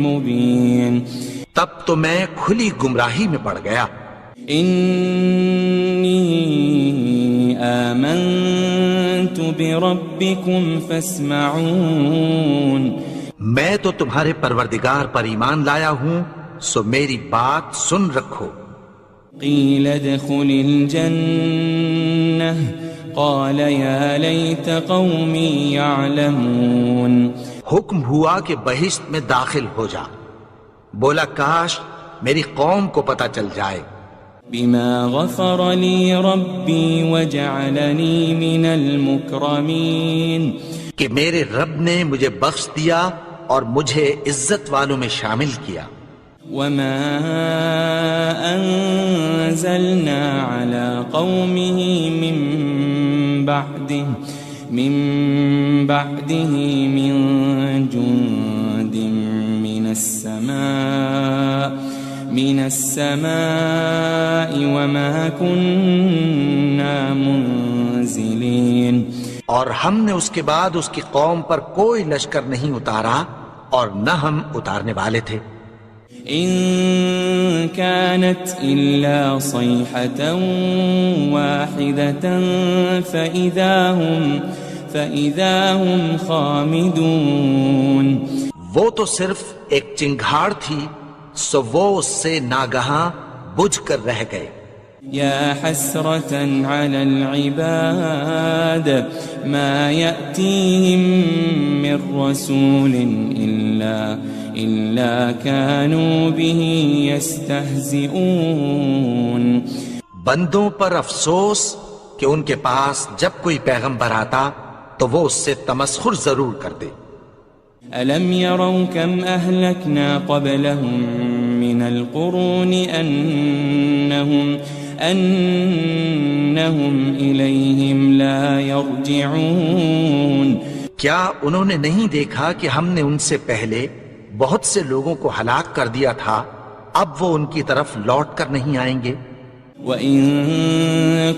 مبين. تب تو میں کھلی گمراہی میں پڑ گیا. إني آمنت بربكم فاسمعون. میں تو تمہارے پروردگار پر ایمان لایا ہوں، سو میری بات سن رکھو. قيل ادخل الجنة قال يا ليت قومي يعلمون. حکم ہوا کہ بہشت میں داخل ہو جا. بولا کاش میری قوم کو پتہ چل جائے. بما غفر لي ربي وجعلني من المكرمين. کہ میرے رب نے مجھے بخش دیا اور مجھے عزت والوں میں شامل کیا. وما أنزلنا على قومه من بعده من جند من السماء وما كنا منزلين. اور ہم نے اس کے بعد اس کی قوم پر کوئی لشکر نہیں اتارا اور نہ ہم اتارنے والے تھے. إن كانت إلا صيحة واحدة فإذا هم خامدون. وہ تو صرف ایک چنگھاڑ تھی، سو وہ اس سے ناگہاں بجھ کر رہ گئے. يا حسرة على العباد ما يأتيهم من رسول إلا كانوا به يستهزئون. بندوں پر افسوس کہ ان کے پاس جب کوئی پیغمبر آتا تو وہ اس سے تمسخر ضرور کرتے. ألم يروا كم أهلكنا قبلهم من القرون أنهم إليهم لا يرجعون. کیا انہوں نے نہیں دیکھا کہ ہم نے ان سے پہلے بہت سے لوگوں کو ہلاک کر دیا تھا، اب وہ ان کی طرف لوٹ کر نہیں آئیں گے. وَإِن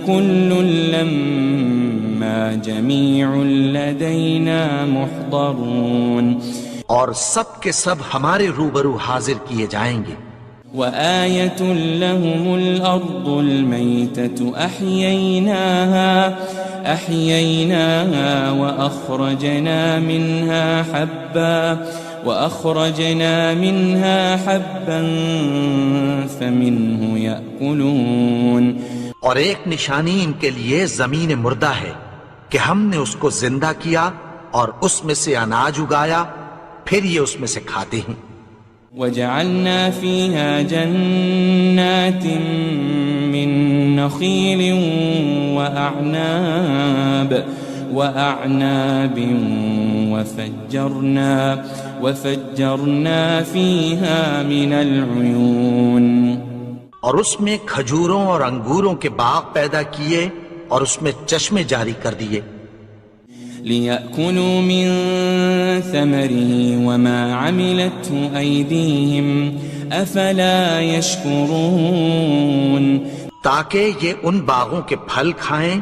كُلٌّ لَمَّا جَمِيعٌ لَدَيْنَا مُحْضَرُونَ. اور سب کے سب ہمارے روبرو حاضر کیے جائیں گے. وآية لهم الأرض الميتة أحييناها وأخرجنا منها حبا فمنه يأكلون. اور ایک نشانی ان کے لیے زمین مردہ ہے کہ ہم نے اس کو زندہ کیا اور اس میں سے اناج اگایا، پھر یہ اس میں سے کھاتے ہیں. وجعلنا فيها جنات من نخيل وأعناب وفجرنا فيها من العيون. اور اس میں کھجوروں اور انگوروں کے باغ پیدا کیے اور اس میں چشمے جاری کر دیے. لِيَأْكُلُوا مِن ثَمَرِهِ وَمَا عَمِلَتْهُ أَيْدِيهِمْ أَفَلَا يَشْكُرُونَ. تاکہ یہ ان باغوں کے پھل کھائیں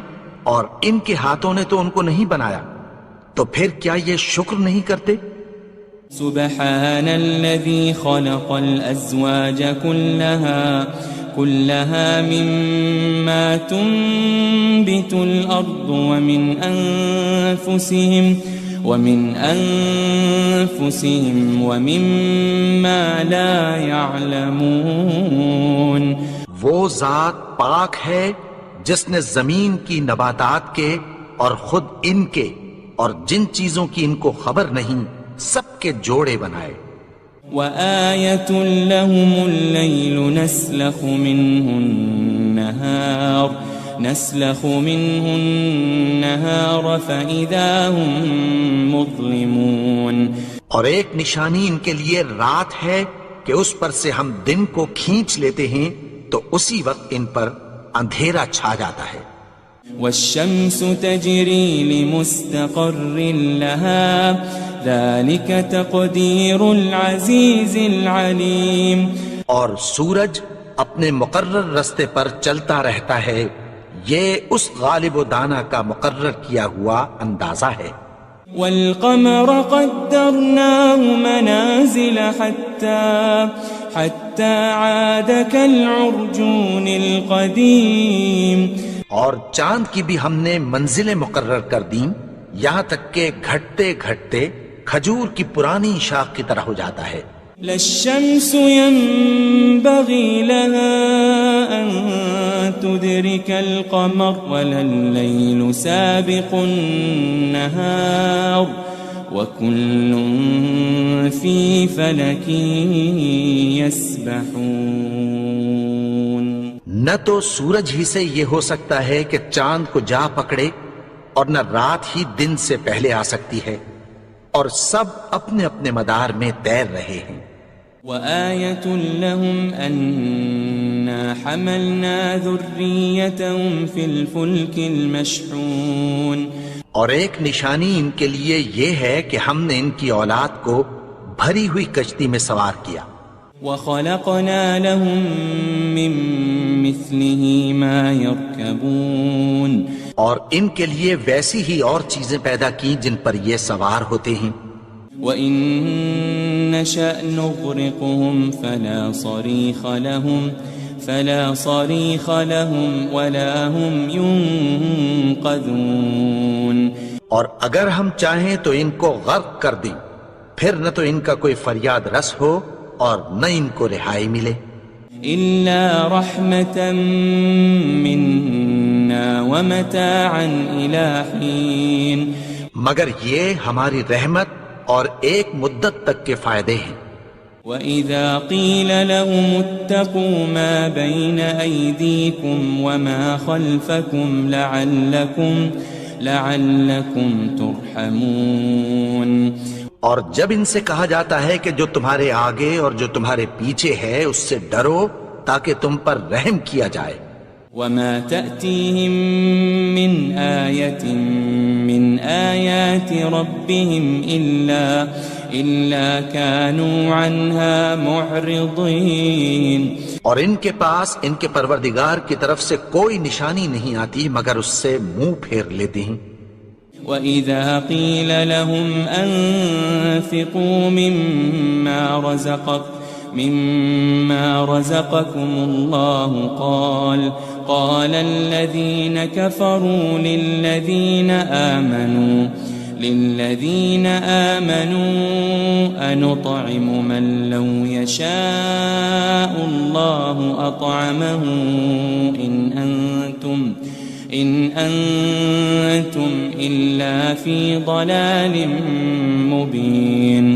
اور ان کے ہاتھوں نے تو ان کو نہیں بنایا، تو پھر کیا یہ شکر نہیں کرتے؟ سبحان الذي خلق الأزواج كلها مما تنبت الأرض ومن أنفسهم ومما لا يعلمون. وہ ذات پاک ہے جس نے زمین کی نباتات کے اور خود ان کے اور جن چیزوں کی ان کو خبر نہیں سب کے جوڑے بنائے. وآية لهم الليل نسلخ منه النهار فإذا هم مظلمون. اور ایک نشانی ان کے لیے رات ہے کہ اس پر سے ہم دن کو کھینچ لیتے ہیں تو اسی وقت ان پر اندھیرا چھا جاتا ہے. والشمس تجري لمستقر لها ذلك تقدير العزيز العليم. اور سورج اپنے مقرر رستے پر چلتا رہتا ہے، یہ اس غالب و دانا کا مقرر کیا ہوا اندازہ ہے. والقمر قدرناه منازل حتى عاد كالعرجون القديم. اور چاند کی بھی ہم نے منزلیں مقرر کر دیں یہاں تک کہ گھٹتے گھٹتے کھجور کی پرانی شاخ کی طرح ہو جاتا ہے. للشمس ينبغي لها أن تدرك القمر ولا الليل سابق النهار وكل في فلك يسبحون. نہ تو سورج ہی سے یہ ہو سکتا ہے کہ چاند کو جا پکڑے اور نہ رات ہی دن سے پہلے آ سکتی ہے، اور سب اپنے اپنے مدار میں تیر رہے ہیں. وآية لهم أنا حملنا ذريتهم في الفلك المشحون. اور ایک نشانی ان کے لیے یہ ہے کہ ہم نے ان کی اولاد کو بھری ہوئی کشتی میں سوار کیا. وخلقنا لهم من مثله ما يركبون. اور ان کے لیے ویسی ہی اور چیزیں پیدا کی جن پر یہ سوار ہوتے ہیں. وَإِن نَّشَأْ نُغْرِقْهُمْ فَلَا صَرِيخَ لَهُمْ وَلَا هُمْ يُنقَذُونَ. اور اگر ہم چاہیں تو ان کو غرق کر دیں، پھر نہ تو ان کا کوئی فریاد رس ہو اور نہ ان کو رہائی ملے. إِلَّا رَحْمَةً مِّنَّا وَمَتَاعًا إِلَىٰ حِينٍ. مگر یہ ہماری رحمت اور ایک مدت تک کے فائدے ہیں. وَإِذَا قِيلَ لَهُمُ اتَّقُوا مَا بَيْنَ أَيْدِيكُمْ وَمَا خَلْفَكُمْ لَعَلَّكُمْ تُرْحَمُونَ. اور جب ان سے کہا جاتا ہے کہ جو تمہارے آگے اور جو تمہارے پیچھے ہے اس سے ڈرو تاکہ تم پر رحم کیا جائے. وَمَا تَأْتِيهِم مِّنْ آيَةٍ مِّنْ آيَاتِ رَبِّهِمْ إِلَّا كَانُوا عَنْهَا مُعْرِضِينَ. اور ان کے پاس ان کے پروردگار کی طرف سے کوئی نشانی نہیں آتی مگر اس سے منہ پھیر لیتے ہیں. وَإِذَا قِيلَ لَهُمْ أَنفِقُوا مِمَّا رَزَقَكُمُ اللَّهُ قَالَ الَّذِينَ كَفَرُوا لِلَّذِينَ آمَنُوا أَنُطْعِمُ مَن لَّوْ يَشَاءُ اللَّهُ أَطْعَمَهُ إِنْ أَنْتُمْ إِلَّا فِي ضَلَالٍ مُبِينٍ۔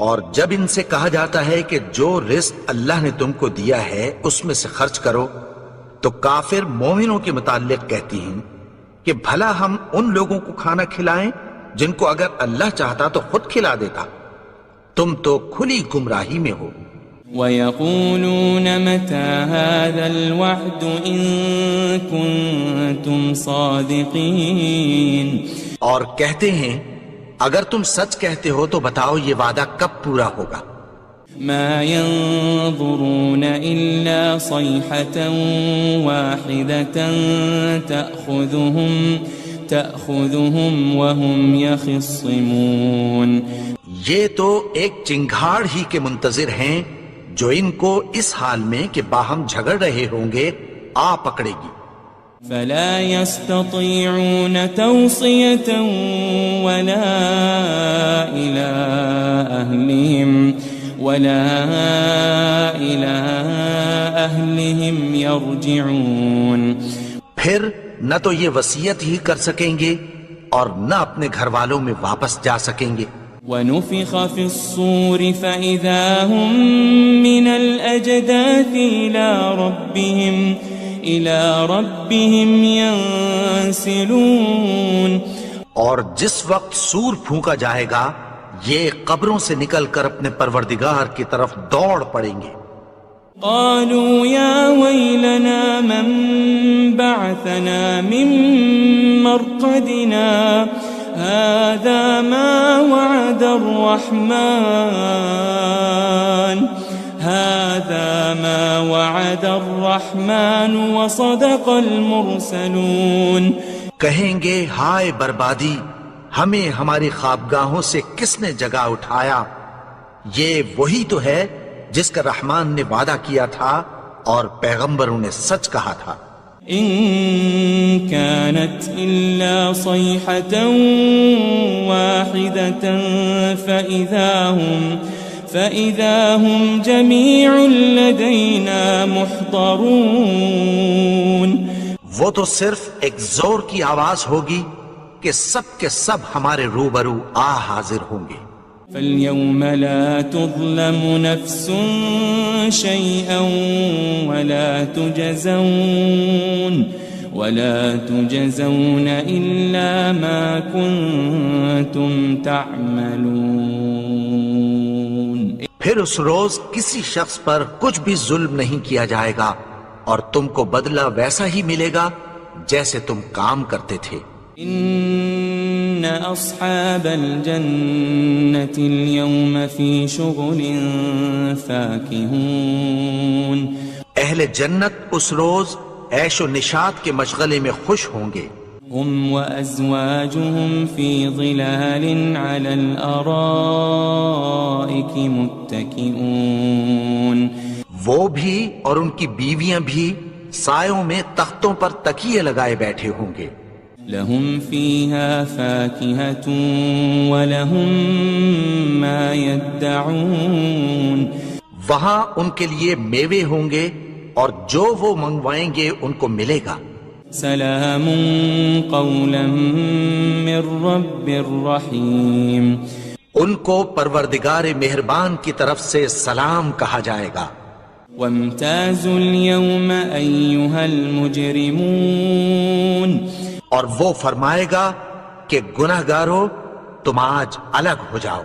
اور جب ان سے کہا جاتا ہے کہ جو رزق اللہ نے تم کو دیا ہے اس میں سے خرچ کرو، تو کافر مومنوں کے متعلق کہتی ہیں کہ بھلا ہم ان لوگوں کو کھانا کھلائیں جن کو اگر اللہ چاہتا تو خود کھلا دیتا، تم تو کھلی گمراہی میں ہو۔ وَيَقُولُونَ مَتَى هَذَا الْوَعْدُ إِن كُنتُمْ صَادِقِينَ، اور کہتے ہیں اگر تم سچ کہتے ہو تو بتاؤ یہ وعدہ کب پورا ہوگا۔ مَا يَنظُرُونَ إِلَّا صَيْحَةً وَاحِدَةً تَأْخُذُهُمْ وَهُمْ يَخِصِّمُونَ، یہ تو ایک چنگھاڑ ہی کے منتظر ہیں جو ان کو اس حال میں کہ باہم جھگڑ رہے ہوں گے آ پکڑے گی۔ فَلَا يَسْتَطِيعُونَ تَوْصِيَةً وَلَا إِلَىٰ أَهْلِهِمْ يَرْجِعُونَ، پھر نہ تو یہ وصیت ہی کر سکیں گے اور نہ اپنے گھر والوں میں واپس جا سکیں گے۔ وَنُفِخَ فِي الصُّورِ فَإِذَا هُم مِّنَ الْأَجْدَاثِ إِلَىٰ رَبِّهِمْ يَنسِلُونَ، اور جس وقت سور پھونکا جائے گا یہ قبروں سے نکل کر اپنے پروردگار کی طرف دوڑ پڑیں گے۔ قالوا يا ويلنا من بعثنا من مرقدنا هذا ما وعد الرحمن وصدق المرسلون، کہیں گے ہائے بربادی، ہمیں ہماری خوابگاہوں سے کس نے جگا اٹھایا، یہ وہی تو ہے جس کا رحمان نے وعدہ کیا تھا اور پیغمبروں نے سچ کہا تھا۔ إن كانت إلا صيحة واحدة فإذا هم جميع لدينا محضرون، وہ تو صرف ایک زور کی آواز ہوگی کہ سب کے سب ہمارے روبرو آ حاضر ہوں گے۔ فَالْيَوْمَ لَا تُظْلَمُ نَفْسٌ شَيْئًا وَلَا تُجَزَوْنَ إِلَّا مَا كُنتُمْ تَعْمَلُونَ، پھر اس روز کسی شخص پر کچھ بھی ظلم نہیں کیا جائے گا اور تم کو بدلہ ویسا ہی ملے گا جیسے تم کام کرتے تھے۔ إن أصحاب الجنة اليوم في شغل فاكهون، اہل جنت اس روز عیش و نشاط کے مشغلے میں خوش ہوں گے۔ هم وأزواجهم في ظلال على الأرائك متكئون، وہ بھی اور ان کی بیویاں بھی سایوں میں تختوں پر تکیے لگائے بیٹھے ہوں گے۔ لهم فيها فاكهة ولهم ما يدعون، وہاں ان کے لیے میوے ہوں گے اور جو وہ منگوائیں گے ان کو ملے گا۔ سلام قولا من رب الرحیم، ان کو پروردگار مہربان کی طرف سے سلام کہا جائے گا۔ وامتازوا اليوم أيها المجرمون، اور وہ فرمائے گا کہ گناہگارو تم آج الگ ہو جاؤ۔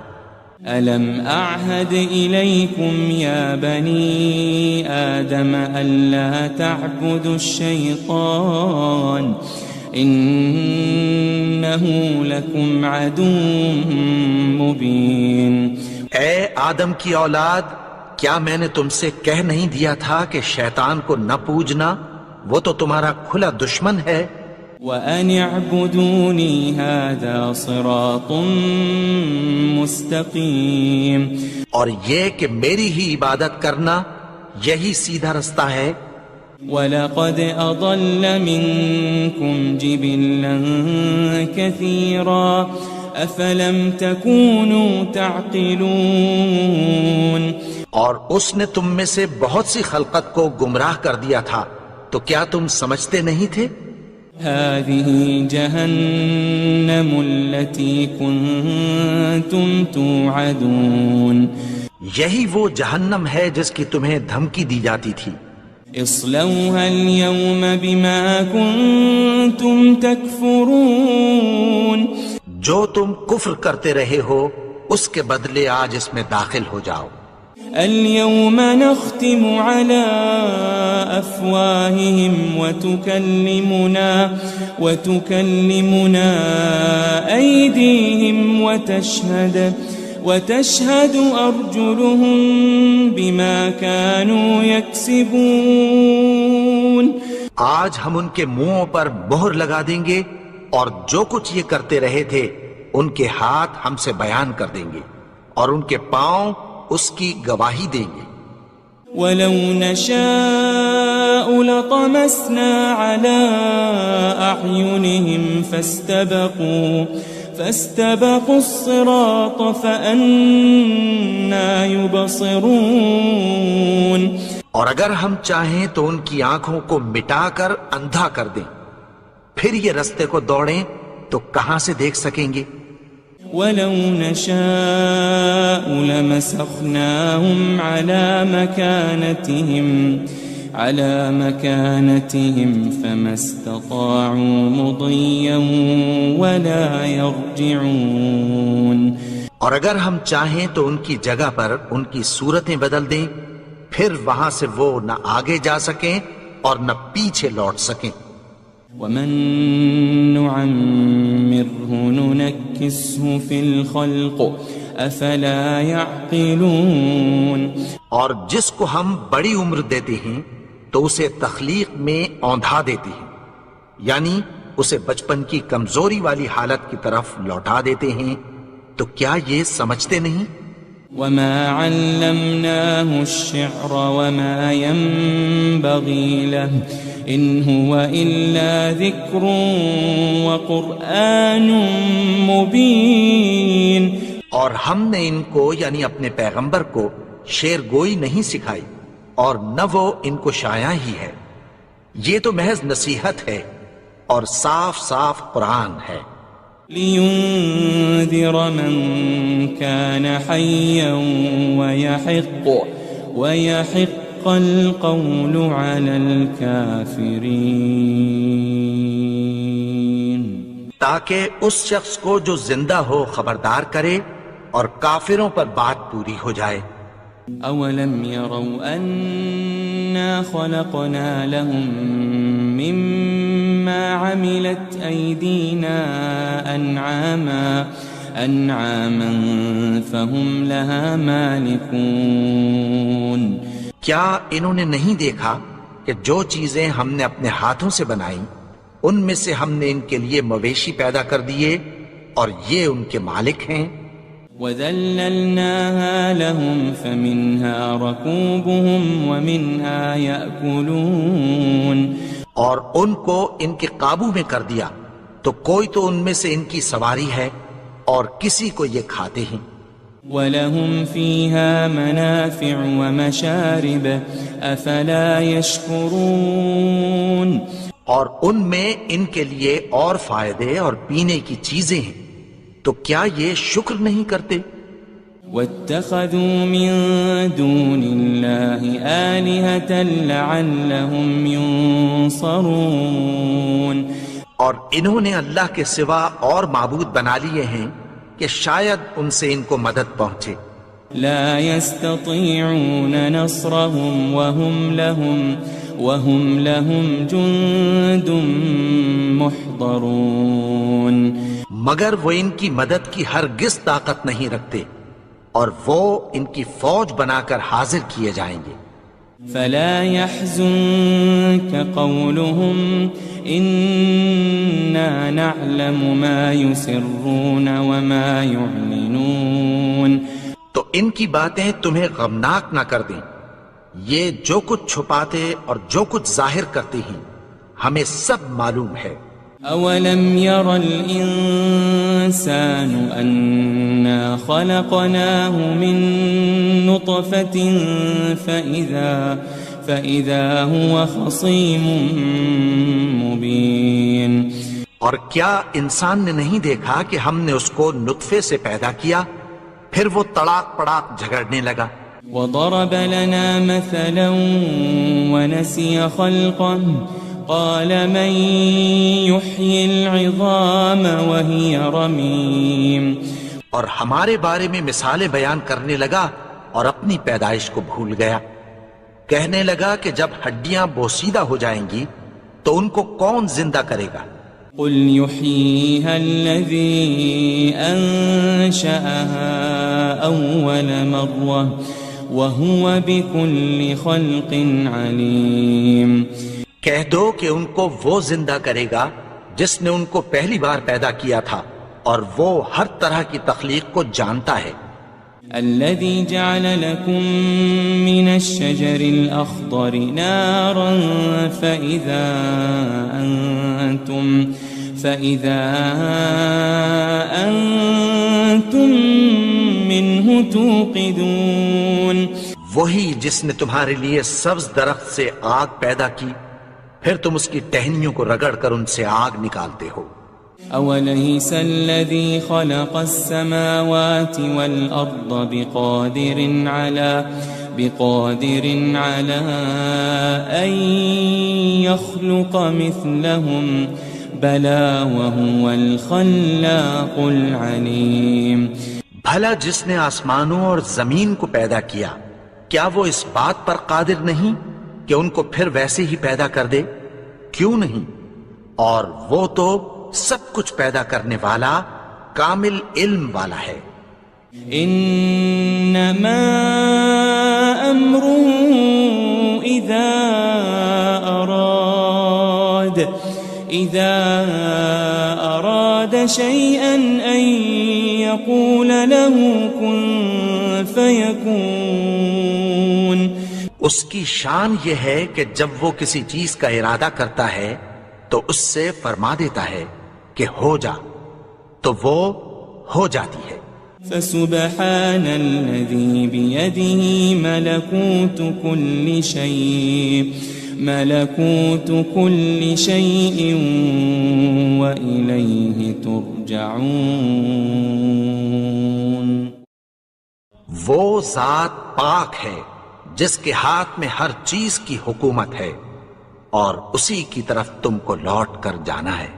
ألم أعهد إليكم يا بني آدم ألا تعبدوا الشيطان إنه لكم عدو مبين، اے آدم کی اولاد، کیا میں نے تم سے کہہ نہیں دیا تھا کہ شیطان کو نہ پوجنا، وہ تو تمہارا کھلا دشمن ہے۔ وَأَنِ اعْبُدُونِي هَذَا صِرَاطٌ مُسْتَقِيم، اور یہ کہ میری ہی عبادت کرنا یہی سیدھا رستہ ہے۔ وَلَقَدْ أَضَلَّ مِنْكُمْ جِبِلًّا كَثِيرًا أَفَلَمْ تَكُونُوا تَعْقِلُونَ، اور اس نے تم میں سے بہت سی خلقت کو گمراہ کر دیا تھا، تو کیا تم سمجھتے نہیں تھے؟ هذه جهنم التي كنتم توعدون، یہی وہ جہنم ہے جس کی تمہیں دھمکی دی جاتی تھی۔ اصلوها اليوم بما كنتم تكفرون، جو تم کفر کرتے رہے ہو اس کے بدلے آج اس میں داخل ہو جاؤ۔ اليوم نختم على أفواههم وتكلمنا أيديهم وتشهد أرجلهم بما كانوا يكسبون، آج ہم ان کے منہوں پر مہر لگا دیں گے، اور جو کچھ یہ کرتے رہے تھے ان کے ہاتھ ہم سے بیان کر دیں گے، اور ان کے پاؤں اس کی گواہی دیں گے۔ وَلَوْ نَشَاءُ لَطَمَسْنَا عَلَىٰ أَعْيُنِهِمْ فَاسْتَبَقُوا الصِّرَاطَ فَأَنَّىٰ يُبْصِرُونَ، اور اگر ہم چاہیں تو ان کی آنکھوں کو مٹا کر اندھا کر دیں، پھر یہ رستے کو دوڑیں تو کہاں سے دیکھ سکیں گے؟ وَلَوْ نَشَاءُ لَمَسَخْنَاهُمْ عَلَىٰ مَكَانَتِهِمْ فَمَا اسْتَطَاعُوا مُضِيًّا وَلَا يَرْجِعُونَ، اور اگر ہم چاہیں تو ان کی جگہ پر ان کی صورتیں بدل دیں، پھر وہاں سے وہ نہ آگے جا سکیں اور نہ پیچھے لوٹ سکیں۔ وَمَن نُعَمِّرْهُ نُنَكِّسْهُ فِي الْخَلْقِ أَفَلَا يَعْقِلُونَ، اور جس کو ہم بڑی عمر دیتے ہیں تو اسے تخلیق میں اوندھا دیتے ہیں، یعنی اسے بچپن کی کمزوری والی حالت کی طرف لوٹا دیتے ہیں، تو کیا یہ سمجھتے نہیں؟ وَمَا عَلَّمْنَاهُ الشِّعْرَ وَمَا يَنبَغِي لَهُ إِنْ هُوَ إِلَّا ذِكْرٌ وَقُرْآنٌ مُبِينٌ، اور ہم نے ان کو یعنی اپنے پیغمبر کو شعر گوئی نہیں سکھائی، اور نہ وہ ان کو شایع ہی ہے، یہ تو محض نصیحت ہے اور صاف صاف قرآن ہے۔ لِيُنذِرَ مَن كَانَ حَيًّا وَيَحِقَّ الْقَوْلُ عَلَى الْكَافِرِينَ، تاکہ اس شخص کو جو زندہ ہو خبردار کرے اور کافروں پر بات پوری ہو جائے۔ أَوَلَمْ يَرَوْا أَنَّا خَلَقْنَا لَهُم مِّمَّا عَمِلَتْ أَيْدِينَا أَنْعَامًا فَهُمْ لَهَا مَالِكُونَ، کیا انہوں نے نہیں دیکھا کہ جو چیزیں ہم نے اپنے ہاتھوں سے بنائیں ان میں سے ہم نے ان کے لیے مویشی پیدا کر دیے اور یہ ان کے مالک ہیں۔ وَذَلَّلْنَاهَا لَهُمْ فَمِنْهَا رَكُوبُهُمْ وَمِنْهَا يَأْكُلُونَ، اور ان کو ان کے قابو میں کر دیا، تو کوئی تو ان میں سے ان کی سواری ہے اور کسی کو یہ کھاتے ہیں۔ وَلَهُمْ فِيهَا مَنَافِعُ وَمَشَارِبُ أَفَلَا يَشْكُرُونَ، اور ان میں ان کے لیے اور فائدے اور پینے کی چیزیں ہیں، تو کیا یہ شکر نہیں کرتے؟ وَاتَّخَذُوا مِن دُونِ اللَّهِ آلِهَةً لَعَلَّهُمْ يُنصَرُونَ، اور انہوں نے اللہ کے سوا اور معبود بنا لیے ہیں کہ شاید ان سے ان کو مدد پہنچے۔ لا يستطيعون نصرهم وهم لهم جند محضرون، مگر وہ ان کی مدد کی ہرگز طاقت نہیں رکھتے، اور وہ ان کی فوج بنا کر حاضر کیے جائیں گے۔ فلا يحزنك قولهم إنا نعلم ما يسرون وما يعلنون. تو ان کی باتیں تمہیں غمناک نہ کر دیں. یہ جو کچھ چھپاتے اور جو کچھ ظاہر کرتے ہیں ہمیں سب معلوم ہے. أولم ير الإنسان أنا خلقناه من نطفة فإذا هو خصيم مبين. اور کیا انسان نے نہیں دیکھا کہ ہم نے اس کو نطفے سے پیدا کیا پھر وہ تڑاک پڑاک جھگڑنے لگا. وضرب لنا مثلا ونسي خلقه قال من يحيي العظام وهي رميم. اور ہمارے بارے میں مثالیں بیان کرنے لگا اور اپنی پیدائش کو بھول گیا. کہنے لگا کہ جب ہڈیاں بوسیدہ ہو جائیں گی تو ان کو کون زندہ کرے گا؟ قل يحييها الذي أنشأها أول مرة وهو بكل خلق عليم. کہہ دو کہ ان کو وہ زندہ کرے گا جس نے ان کو پہلی بار پیدا کیا تھا اور وہ ہر طرح کی تخلیق کو جانتا ہے. الذي جعل لكم من الشجر الأخضر نارا فإذا أنتم منه توقدون. وہی جس نے تمہارے لیے سبز درخت سے آگ پیدا کی پھر تم اس کی ٹہنیوں کو رگڑ کر ان سے آگ نکالتے ہو. أوليس الذي خلق السماوات والأرض بقادر على أن يخلق مثلهم بلى وهو الخلاق العليم. بھلا جس نے آسمانوں اور زمین کو پیدا کیا کیا وہ اس بات پر قادر نہیں کہ ان کو پھر ویسے ہی پیدا کر دے؟ کیوں نہیں؟ اور وہ تو سب کچھ پیدا کرنے والا کامل علم والا ہے. انما امره اذا اراد شيئا ان يقول له كن فيكون. اس کی شان یہ ہے کہ جب وہ کسی چیز کا ارادہ کرتا ہے تو اس سے فرما دیتا ہے کہ ہو جا تو وہ ہو جاتی ہے. فسبحان الذي بيده ملكوت كل شيء وإليه ترجعون. وہ ذات پاک ہے جس کے ہاتھ میں ہر چیز کی حکومت ہے اور اسی کی طرف تم کو لوٹ کر جانا ہے.